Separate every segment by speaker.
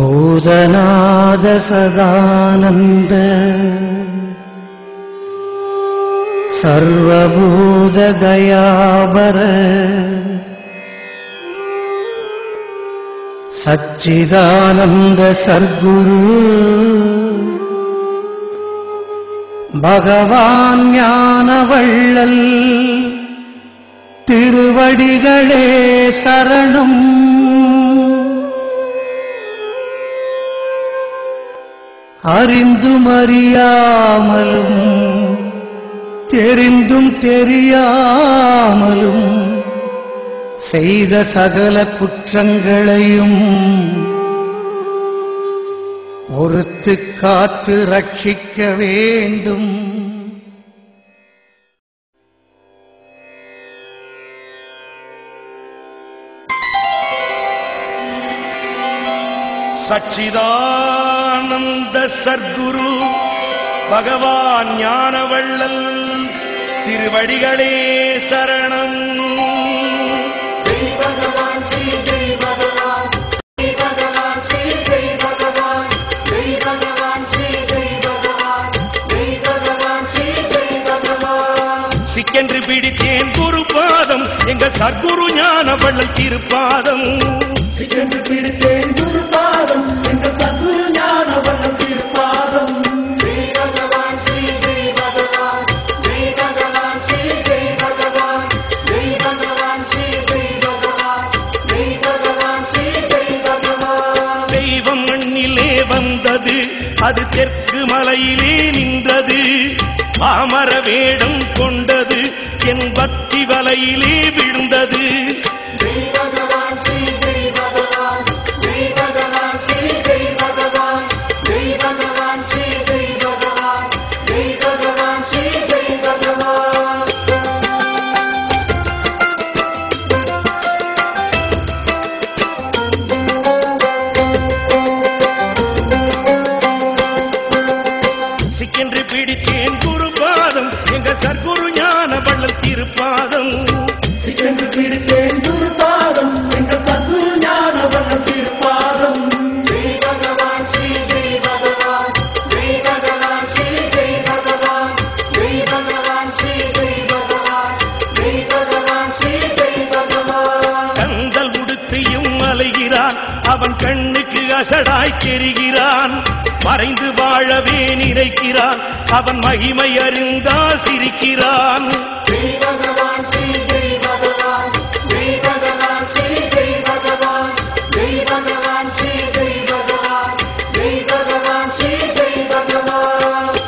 Speaker 1: பூதநாத சதானந்த சர்வபூத தயாபர சச்சிதானந்த சர்க்குரு பகவான் ஞானவள்ளல் திருவடிகளே சரணம். அறிந்தும் அறியாமலும் தெரிந்தும் தெரியாமலும் செய்த சகல குற்றங்களையும் ஒருத்து காத்து ரட்சிக்க வேண்டும்.
Speaker 2: சச்சிதானந்த சர்க்குரு பகவான் ஞானவள்ளல் திருவடிகளே சரணம். சிக்கென்று பிடித்தேன் குருபாதம் எங்கள் சர்க்குரு ஞானவள்ளல் திருப்பாதம்.
Speaker 3: சிக்கென்று பிடித்தேன் குருபாதம் எங்கள் சத்குரு ஞானவள்ளல் திருப்பாதம். ஜெய் பகவான் ஸ்ரீ ஜெய் பகவான் ஜெய் பகவான் ஸ்ரீ ஜெய் பகவான் ஜெய் பகவான் ஸ்ரீ ஜெய் பகவான் ஜெய் பகவான் ஸ்ரீ ஜெய் பகவான்.
Speaker 2: தெய்வம் மண்ணிலே வந்தது அது தெற்கு மலையிலே நின்றது. பாமர வேடம் கொண்டது என் பக்தி வலையிலே விழுந்தது.
Speaker 3: ஜெய் பகவான் ஸ்ரீ ஜெய் பகவான் ஜெய் பகவான் ஸ்ரீ ஜெய் பகவான் ஜெய் பகவான் ஸ்ரீ ஜெய் பகவான் ஜெய் பகவான் ஸ்ரீ ஜெய் பகவான்.
Speaker 2: சிக்கென்று பிடித்தேன் குருபாதம் எங்கள் சர்க்குரு ஞானவள்ளல் திருப்பாதம்.
Speaker 3: சிக்கென்று பிடித்தேன் குருபாதம் எங்கள் சத்குரு ஞானவள்ளல் திருப்பாதம். ஜெய் பகவான் ஸ்ரீ ஜெய் பகவான் ஜெய் பகவான் ஸ்ரீ ஜெய் பகவான் ஜெய் பகவான் ஸ்ரீ ஜெய் பகவான் ஜெய் பகவான் ஸ்ரீ ஜெய் பகவான்.
Speaker 2: கந்தல் உடுத்தியும் அலைகிறான் அவன் கண்ணுக்கு அசடாய் தெரிகிறான். மறைந்து வாழவே நினைக்கிறான் அவன் மகிமை அறிந்தால் சிரிக்கிறான்.
Speaker 3: ஜெய் பகவான் ஸ்ரீ ஜெய் பகவான் ஜெய் பகவான் ஸ்ரீ ஜெய் பகவான் ஜெய் பகவான் ஸ்ரீ ஜெய் பகவான் ஜெய் பகவான் ஸ்ரீ ஜெய் பகவான்.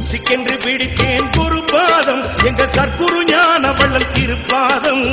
Speaker 2: சிக்கென்று பிடித்தேன் குருபாதம் எங்கள் சர்க்குரு ஞானவள்ளல் திருப்பாதம்.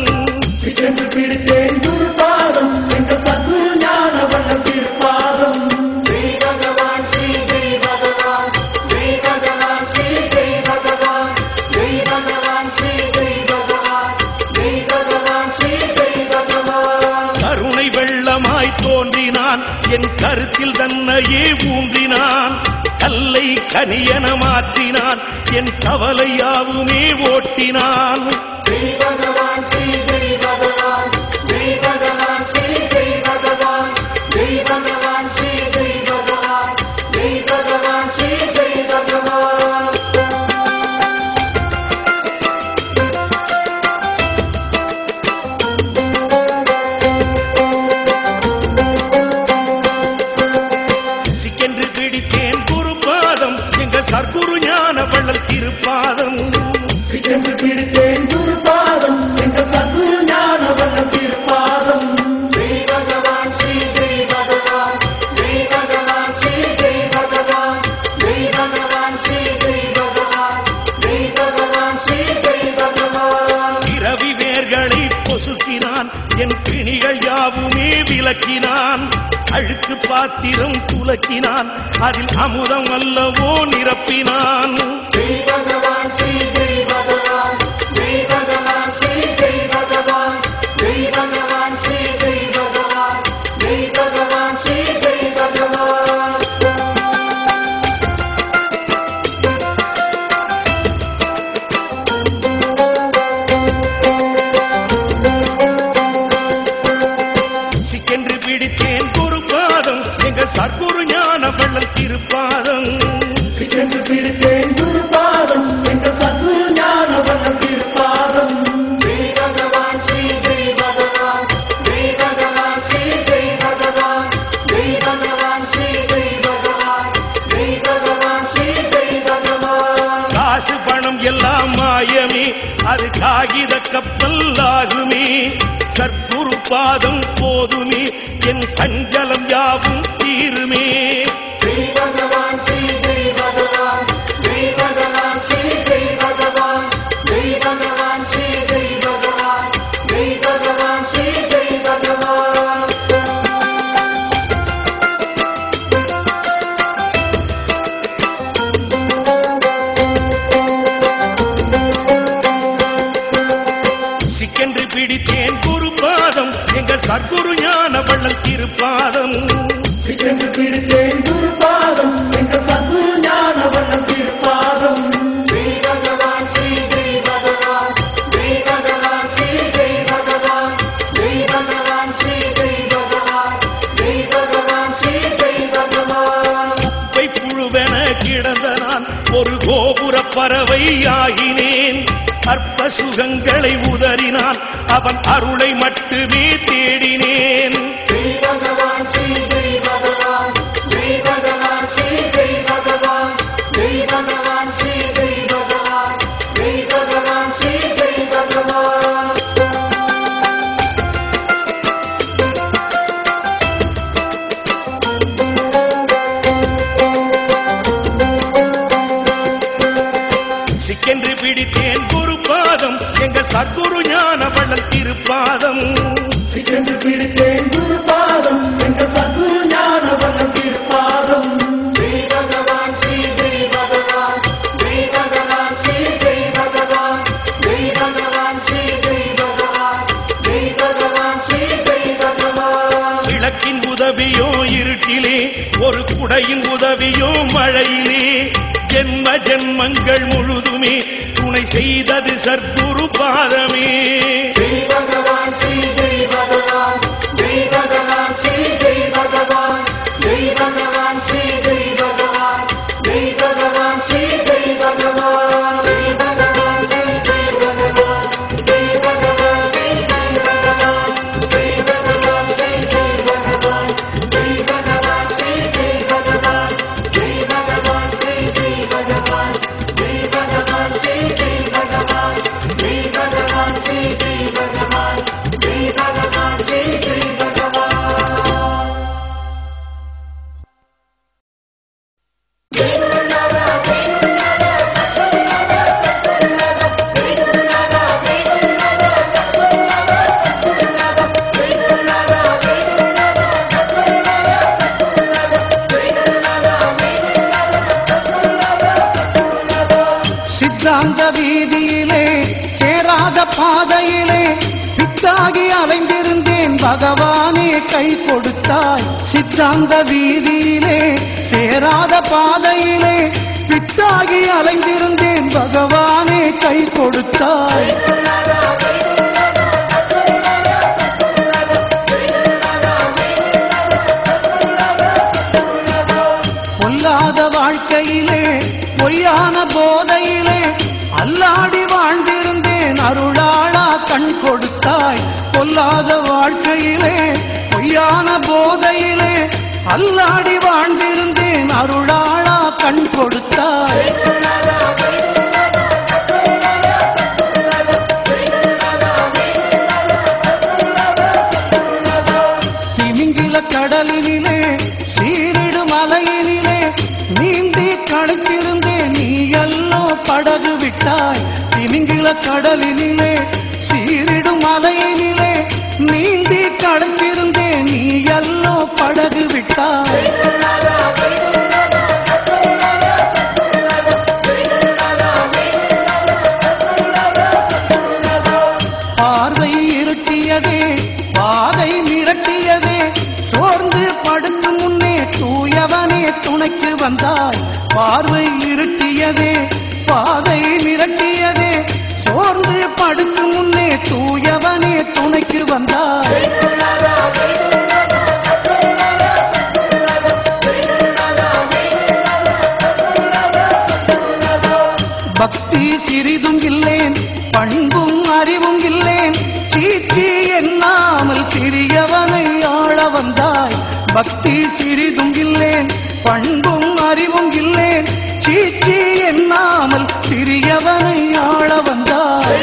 Speaker 3: சிக்கென்று பிடித்தேன் குருபாதம் எங்கள் சத்குரு ஞானவள்ளல் திருப்பாதம். ஜெய் பகவான் ஸ்ரீ ஜெய் பகவான் ஜெய் பகவான் ஸ்ரீ ஜெய் பகவான் ஜெய் பகவான் ஸ்ரீ ஜெய் பகவான் ஜெய் பகவான் ஸ்ரீ ஜெய் பகவான்.
Speaker 2: கருணை வெள்ளமாய் தோன்றினான் என் கருத்தில் தன்னையே ஊன்றினான். கல்லை கனியன மாற்றினான் என் கவலையாவுமே ஓட்டினான்.
Speaker 3: ஜெய் பகவான் ஸ்ரீ ஜெய் பகவான் ஜெய் பகவான் ஸ்ரீ ஜெய் பகவான் ஜெய் பகவான் ஸ்ரீ ஜெய் பகவான் ஜெய் பகவான் ஸ்ரீ ஜெய் பகவான்.
Speaker 2: சிக்கென்று பிடித்தேன் குருபாதம் எங்கள் சர்க்குரு ஞானவள்ளல் திருப்பாதம்.
Speaker 3: சிக்கென்று பிடித்தேன் குருபாதம் எங்கள் சத்குரு ஞானவள்ளல் திருப்பாதம். ஜெய் பகவான் ஸ்ரீ ஜெய் பகவான் ஜெய் பகவான் ஸ்ரீ ஜெய் பகவான் ஜெய் பகவான் ஸ்ரீ ஜெய் பகவான் ஜெய் பகவான் ஸ்ரீ ஜெய் பகவான்.
Speaker 2: இரவி வேர்களை பொசுக்கினான் என் பிணிகள் யாவுமே விலக்கினான். அழுக்கு பாத்திரம் துலக்கினான் அதில் அமுதம் அல்லவோ நிரப்பினான்.
Speaker 3: ஜெய் பகவான் ஸ்ரீ ஜெய் பகவான் ஜெய் பகவான் ஸ்ரீ ஜெய் பகவான் ஜெய் பகவான் ஸ்ரீ ஜெய் பகவான் ஜெய் பகவான் ஸ்ரீ ஜெய் பகவான்.
Speaker 2: அது காகித கப்பல் ஆகுமே. சத்குரு பாதம் போதுமே, என் சஞ்சலம் யாவும் தீருமே.
Speaker 3: ஜெய் பகவான் ஸ்ரீ ஜெய் பகவான், ஜெய் பகவான் ஸ்ரீ ஜெய் பகவான், ஜெய் பகவான் ஸ்ரீ ஜெய் பகவான், ஜெய் பகவான் ஸ்ரீ ஜெய் பகவான்.
Speaker 2: சிக்கென்று பிடித்தேன் குரு பாதம், எங்கள் சத்குரு ஞான வள்ளல் திருப்பாதம்.
Speaker 3: சிக்கென்று பிடித்தேன் குரு பாதம், எங்கள் சத்குரு ஞான வள்ளல் திருப்பாதம். ஜெய் பகவான் ஸ்ரீ ஜெய் பகவான், ஜெய் பகவான் ஸ்ரீ ஜெய் பகவான், ஜெய் பகவான் ஸ்ரீ ஜெய் பகவான், ஜெய் பகவான் ஸ்ரீ ஜெய் பகவான்.
Speaker 2: புழுவென கிடந்த நான் ஒரு கோபுர பறவை ஆகினேன். அற்ப சுகங்களை உதறினான், அவன் அருளை மட்டுமே தேடினேன்.
Speaker 3: ஜெய் பகவான் ஸ்ரீ ஜெய் பகவான், ஜெய் பகவான் ஸ்ரீ ஜெய் பகவான், ஜெய் பகவான் ஸ்ரீ ஜெய் பகவான், ஜெய் பகவான் ஸ்ரீ ஜெய் பகவான்.
Speaker 2: சிக்கென்று பிடித்தேன் குரு பாதம், எங்கள் சத்குரு ஞான வள்ளல் திருப்பாதம்.
Speaker 3: சிக்கென்று பிடித்தேன் குரு பாதம், எங்கள் சத்குரு ஞான வள்ளல் திருப்பாதம். ஜெய் பகவான் ஸ்ரீ ஜெய் பகவான், ஜெய் பகவான் ஸ்ரீ ஜெய் பகவான், ஜெய் பகவான் ஸ்ரீ ஜெய் பகவான், ஜெய் பகவான் ஸ்ரீ ஜெய் பகவான்.
Speaker 2: விளக்கின் உதவியோ இருட்டிலே, ஒரு குடையின் உதவியோ மழையிலே, ஜென்ம ஜென்மங்கள் முழுதுமே துணை செய்தது சத்குரு பாதமே.
Speaker 3: ஜெய் பகவான் ஸ்ரீ ஜெய் பகவான், ஜெய் பகவான் ஸ்ரீ ஜெய் பகவான், ஜெய் பகவான் ஸ்ரீ ஜெய் பகவான், ஜெய் பகவான் ஸ்ரீ ஜெய் பகவான், ஜெய் பகவான் ஸ்ரீ ஜெய் பகவான், ஜெய் பகவான் ஸ்ரீ ஜெய் பகவான், ஜெய் பகவான் ஸ்ரீ ஜெய் பகவான், ஜெய் பகவான் ஸ்ரீ ஜெய் பகவான், ஜெய் பகவான் ஸ்ரீ ஜெய் பகவான், ஜெய் பகவான் ஸ்ரீ ஜெய் பகவான், ஜெய் பகவான் ஸ்ரீ ஜெய் பகவான், ஜெய் பகவான் ஸ்ரீ ஜெய் பகவான்.
Speaker 1: சித்தாந்த வீதியிலே சேராத பாதையிலே பித்தாகி அலைந்திருந்தேன், பகவானே கை கொடுத்தாய். சித்தாந்த வீதியிலே சேராத பாதையிலே பித்தாகி அலைந்திருந்தேன், பகவானே கை கொடுத்தாய். பொல்லாத வாழ்க்கையிலே பொய்யான போதையிலே அல்லாடி வாழ்ந்திருந்தேன், அருளாளா கண் கொடுத்தாய். பொல்லாத வாழ்க்கையிலே பொய்யான போதையிலே அல்லாடி வாழ்ந்திருந்தேன், அருளாளா கண் கொடுத்தாய். திமிங்கில கடலினிலே சீரிடு மலையினிலே நீந்தி களைத்திருந்தேன், நீ எல்லோ படகு விட்டாய். திமிங்கில கடலினிலே சீரிடும் மலையினிலே நீந்தி களைத்திருந்தேன், நீ எல்லோ படகு விட்டாய். பார்வை இருட்டியதே, பாதை மிரட்டியதே, சோர்ந்து படுக்கும் முன்னே தூயவனே துணைக்கு வந்தாய். பார்வை இருட்டியதே, பாதை மிரட்டியதே, சோர்ந்து படுக்கும் முன்னே தூயவனே துணைக்கு வந்தாய். பக்தி சிறிதும் இல்லேன், பண்பும் அறிவும் இல்லேன், சீச்சி எண்ணாமல் சிறியவனை ஆள வந்தாய். பக்தி சிறிதும் இல்லேன், பண்பும் அறிவும் இல்லேன், சீச்சி எண்ணாமல் சிறியவனை ஆள வந்தாய்.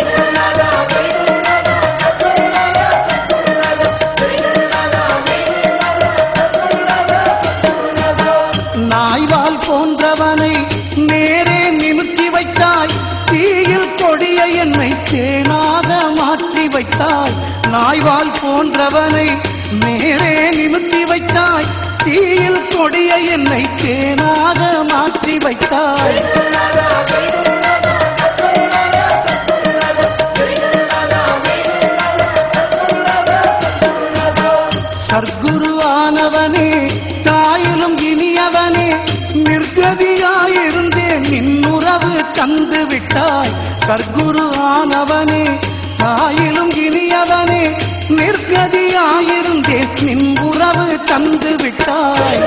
Speaker 1: போன்றவனை நேரே நிமித்தி வைத்தாய், தீயில் கொடிய என்னை தேனாக மாற்றி வைத்தாய். சர்க்குரு ஆனவனே, தாயிலும் இனியவனே, நிர்கதியாயிருந்தேன் நின்னுறவு தந்து விட்டாய். சர்க்குரு ஆனவனே, தாயிலும் இனியவனே, நிர்கதியாயிருந்தேன் நின் உறவு தந்து விட்டாய்.